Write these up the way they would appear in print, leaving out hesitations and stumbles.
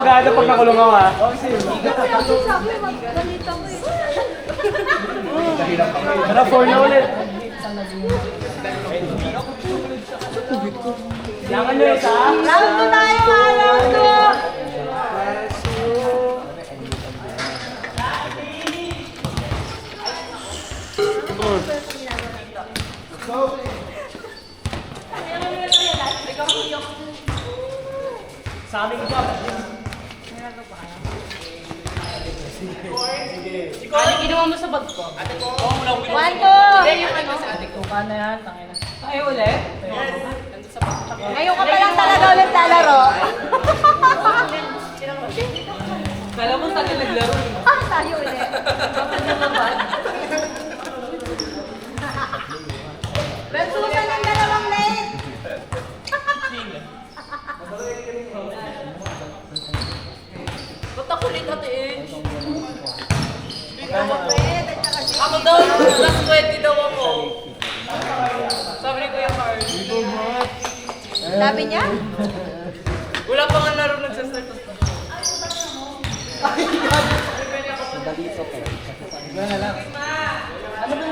Gano pag nakulong ako ha? Tara, 4 na ulit. Yaman nyo isa? Round 2 tayo ha, round 2. Sa aming job. Ano ginawa mo sa bag ko? 1, 2. Hindi, yung ano sa ate ko. Paano yan? Tangina. Ay, ulit? Ngayon ka pa lang talaga ulit lalaro. Kala mo tayo naglaro. Tayo ulit. Versusan ng dalawang lane. Ba't ako ulit natin? Ako daw, last 20 daw ako. Sabi ni Kuya Carl. Sabi niya? Wala pa nga laro nagsastart.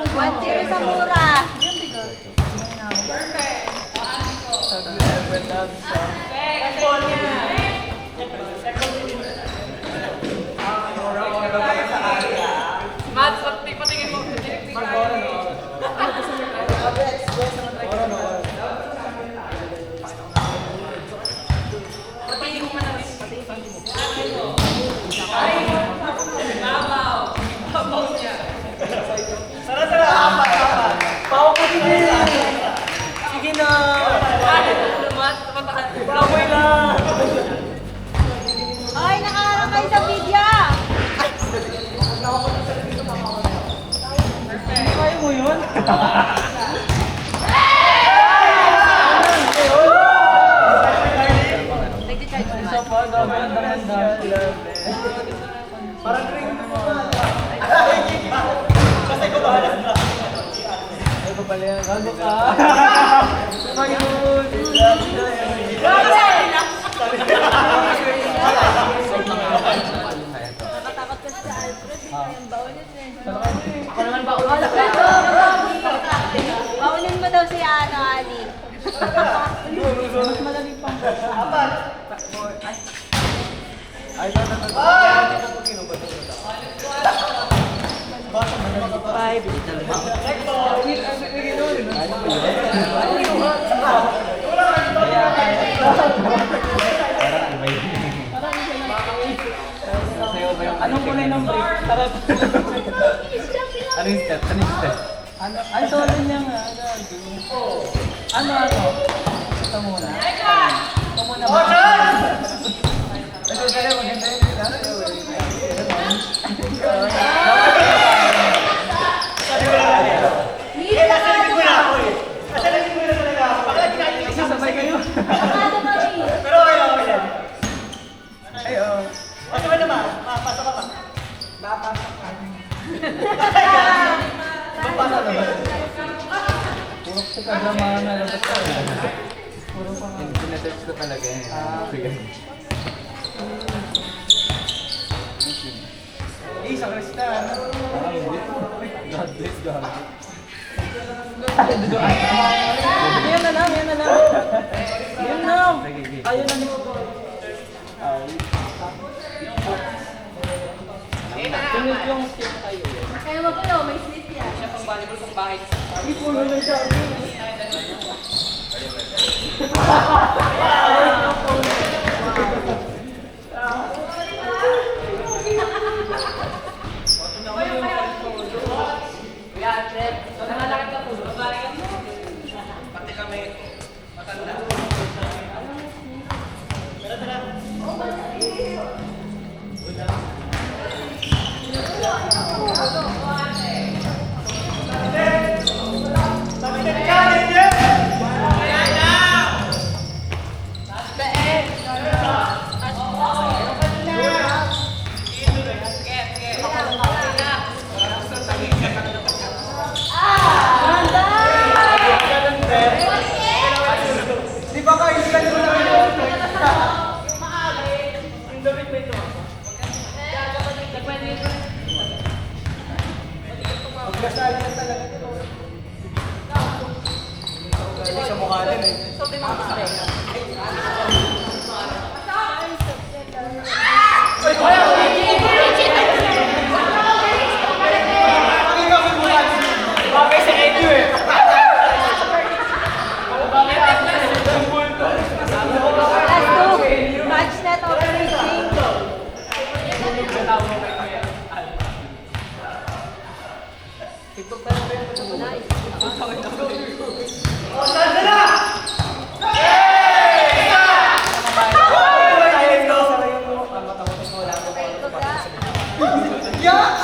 One zero sa mura. Mads, patingin mo. Patingin mo na. Babaw niya. Tara, apat. Pawak ko sige. Sige na. Mads, patakan. Baboy na. Ay, nakaharap kayo sa video. Kaya mo yun? Isa pa, ganda. Parang ring mo. Kasi ko bahala na. Ay, papala yan. Gago ka. Ayun. Nakatakot ka sa Alfred. Baunin eh. Ako naman ba ulit? Baunin mo daw si Ali. Mas madali pang. Apat. Ay, Five. anong kulay ng break? Tara. Ano yung step? Ang solo niya nga. Ano? Ito muna. Ito muna ba? Ito dali, maganda yun. Sabay kayo. Pero okay lang. Ay, oo. Pasok ka naman. Pasok ka pa. Napasok ka. Papasok ka ba? Puro ko ka drama na labas ka. Puro pa nga. Pinasearch ko talaga yun. Sa Kristan. God bless God. Yan na lang. Yan na. Ayun na nito. Tunod yung skip tayo. Kaya magulo, may slip yan. Siya pang volleyball pang bahay. Ipulo na siya. Kuya Alfred, nangalakit ka po. Babalikan mo. Pati kami matanda. Pagkasali na talaga ito. Hindi sa mukha din eh. Bagay sa Edu eh. Last two. Match net operating.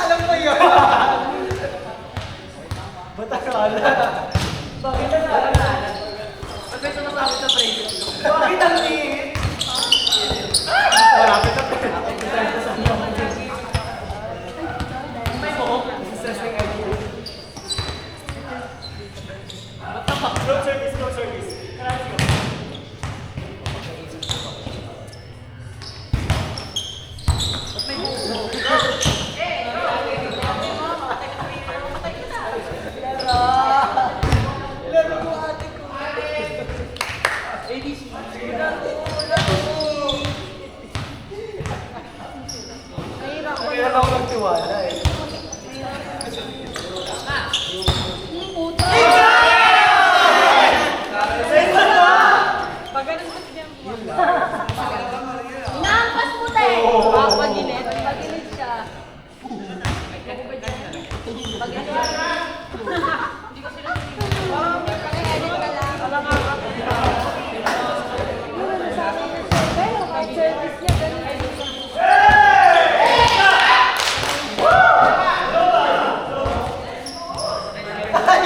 Alam mo yun. Bata ka Bakit ang naalala? Bakit sumasabi sa praise? Bakit ang liit? Malapit na May buhok. Stressing idea. Road service, road service. Kaya ako magtiwala eh. Inaampas mo tayo. Pag-init. Pag-init siya. Pag-init. Pag-edit ka lang. Pero pag-service niya, ganun.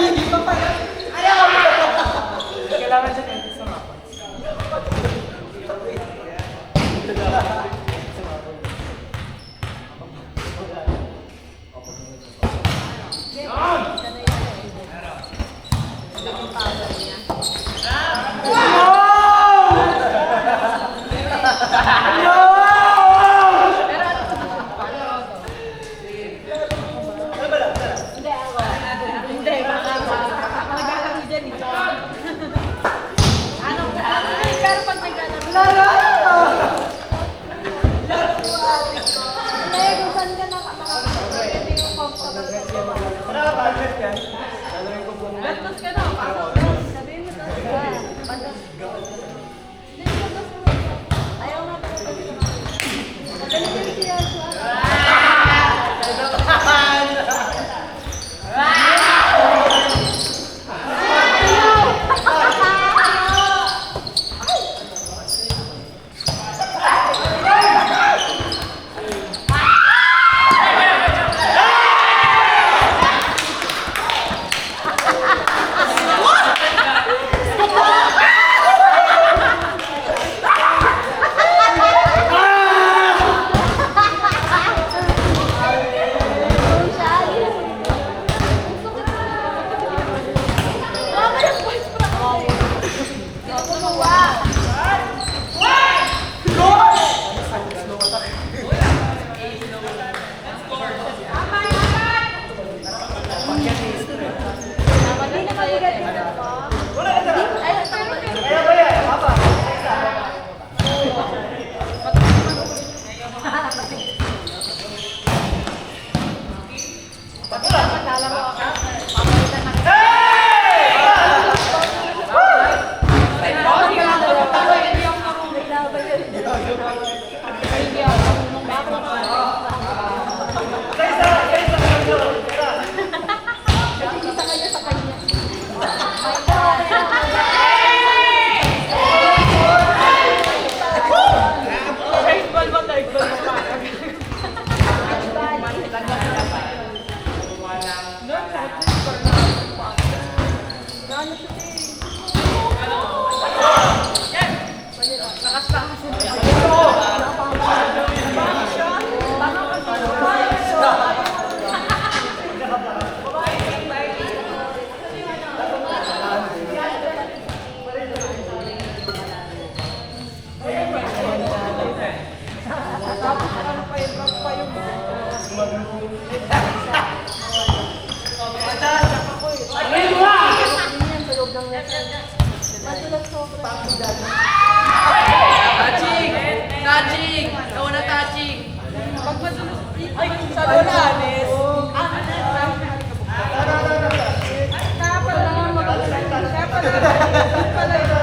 Hindi pa pala. Kailangan siya dentist sa mapa. Hindi, maglalaro dyan eh. Pero pag naglalaro. Hindi, kung saan ka nakakapagod, hindi yung comfortable. Nakaka-budget yan. Lalawin ko po muna. Gastos ka na. Sabihin mo gastos ka. Gastos. Hindi mo gastos. Ayaw nga pala pag-gastos. Magaling siya siya. Ganyan, sa loob ng lesson. Madalas sobra. Touching! Touching! Ikaw na touching! Pag madalas, ay, sa lola, Anes. Kaya pala nga mag-alay. Kaya pala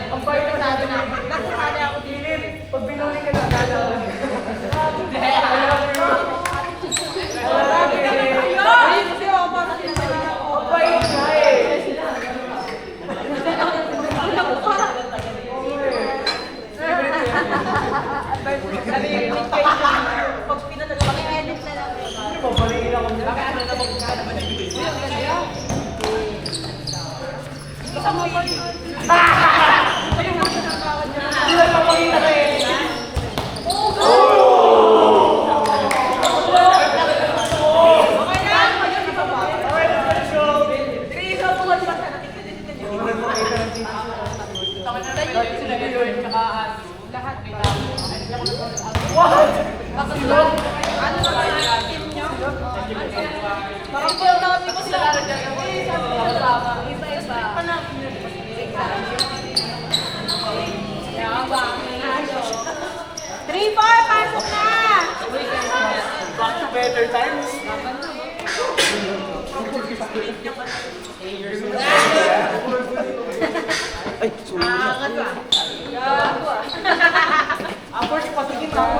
Ang bayo ko natin na. Nakasali ako din. Pag binuli ka na, pag pinadala ka, edit na lang. pabalikin ako niya. Hindi lang mapakita ka eh. Parang po namin ko sila. Isa-isa. Three, four, pasok na! Back to better times. Ay, sumunod na. Gago ah. Upwards, patigil ako.